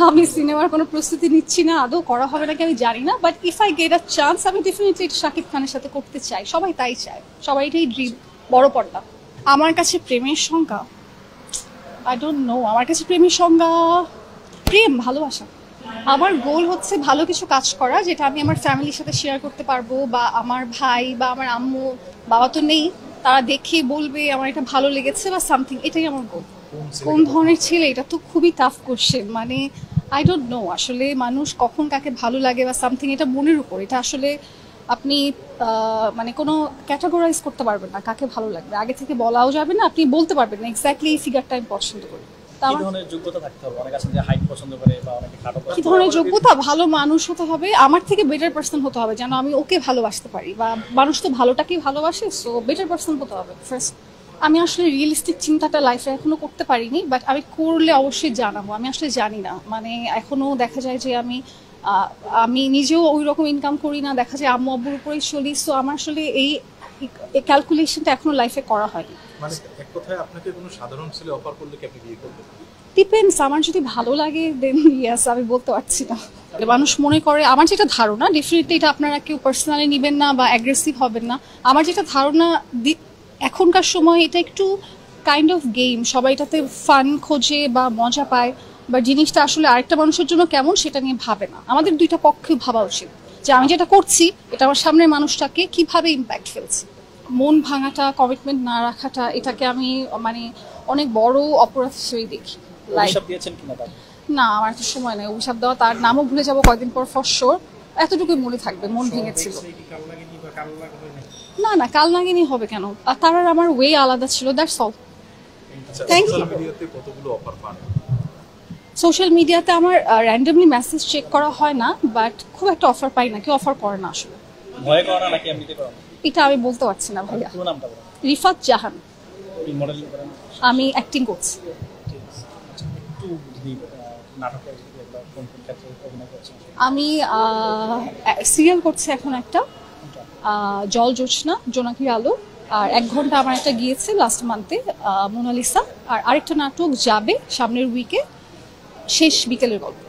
আমি সিনেমার কোনো প্রস্তুতি নিচ্ছি না, আদৌ করা হবে নাকি আমি জানি না, but if I get a chance আমি ডেফিনেটলি শাকিব খানের সাথে করতে চাই। সবাই তাই চায়, সবাই এটাই ড্রিম, বড় পর্দা। আমার কাছে প্রেমের সংজ্ঞা আই ডোন্ট নো। আমার কাছে প্রেমের সংজ্ঞা প্রেম, ভালোবাসা। আমার গোল হচ্ছে ভালো কিছু কাজ করা, যেটা আমি আমার ফ্যামিলির সাথে শেয়ার করতে পারবো, বা আমার ভাই বা আমার আম্মু, বাবা তো নেই, তারা দেখে বলবে আমার এটা ভালো লেগেছে বা সামথিং। এটাই আমার গোল। কোন ধরনের ছেলে, এটা তো খুবই টাফ কোশ্চেন। মানে আই ডোন্ট নো আসলে মানুষ কখন কাকে ভালো লাগে বা সামথিং, এটা মনের উপর। এটা আসলে আপনি মানে কোনো ক্যাটাগরাইজ করতে পারবেন না কাকে ভালো লাগবে, আগে থেকে বলাও যাবে না, আপনি বলতে পারবেন না এক্স্যাক্টলি এই ফিগারটা আমি পছন্দ করি। কি ধরনের যোগ্যতা থাকতে হবে? অনেকে আছেন যে হাইট পছন্দ করে বা অনেকে খাটো পছন্দ কি ধরনের যোগ্যতা? ভালো মানুষ হতে হবে, আমার থেকে বেটার পার্সন হতে হবে, যেন আমি ওকে ভালোবাসতে পারি, বা মানুষ তো ভালোটাকেই ভালোবাসে, সো বেটার পার্সন হতে হবে ফার্স্ট। আমি আসলে রিয়েলিস্টিক চিন্তাটা লাইফে এখনো করতে পারিনি, বাট আমি করলে অবশ্যই জানাবো। আমি আসলে জানি না, মানে এখনো দেখা যায় যে আমি নিজেও ওই রকম ইনকাম করি না, দেখা যায় আম্মু আব্বুর উপরেই চলি, সো আমার আসলে এই ক্যালকুলেশনটা এখনো লাইফে করা হয়নি। মানে এক কথায় আপনাকে কোনো সাধারণ ছেলে অফার করলে কি আপনি বিয়ে করবেন? ডিপেন্ডস, আমার যদি ভালো লাগে দেন ইয়েস, আমি বলতে পারছি না। মানুষ মনে করে, আমার যেটা ধারণা, ডেফিনেটলি এটা আপনারা কেউ পার্সোনালি নেবেন না বা অ্যাগ্রেসিভ হবেন না, আমার যেটা ধারণা এখনকার সময় এটা একটু কাইন্ড অফ গেম, সবাই এটাতে ফান খোঁজে বা মজা পায়, বা জিনিসটা আসলে আরেকটা মানুষের জন্য কেমন সেটা নিয়ে ভাবে না। আমাদের দুইটা পক্ষে ভাবা উচিত যে আমি যেটা করছি এটা আমার সামনের মানুষটাকে কিভাবে ইম্প্যাক্ট ফেলছে। মন ভাঙাটা, কমিটমেন্ট না রাখাটা, এটাকে আমি মানে অনেক বড় অপরাধ হিসেবে দেখি। অভিশাপ দিয়েছেন কিনা তাকে? না, আমার তো সময় নেই অভিশাপ দেওয়া, তার নামও ভুলে যাবো কয়েকদিন পর ফর শিওর। এতটুকুই মনে থাকবে মন ভেঙেছিল। না না, কাল নাগিনী হবে কেন? আর তার আর আমার ওয়ে আলাদা ছিল, দ্যাটস অল। Thank you. মিডিয়াতে কতগুলো অফার পান? সোশ্যাল মিডিয়াতে আমার র্যান্ডমলি মেসেজ চেক করা হয় না, বাট খুব একটা অফার পাই না, কেউ অফার করে না আসলে। ভয় করে না নাকি এমনিতে করে না? এটা আমি বলতে পারছি না ভাইয়া। পুরো নামটা বলুন। রিফাত জাহান। আপনি মডেলিং করেন? আমি অ্যাক্টিং করছি। একটু যদি নাটকের কোন কোন ক্ষেত্রে অভিনয় করছেন? আমি সিরিয়াল করছি এখন একটা, জল জোৎস্না, জোনাকির আলো, আর 1 ঘন্টা আমার একটা গিয়েছে লাস্ট মান্থে, মোনালিসা, আর আরেকটা নাটক যাবে সামনের উইকে, শেষ বিকেলের গল্প।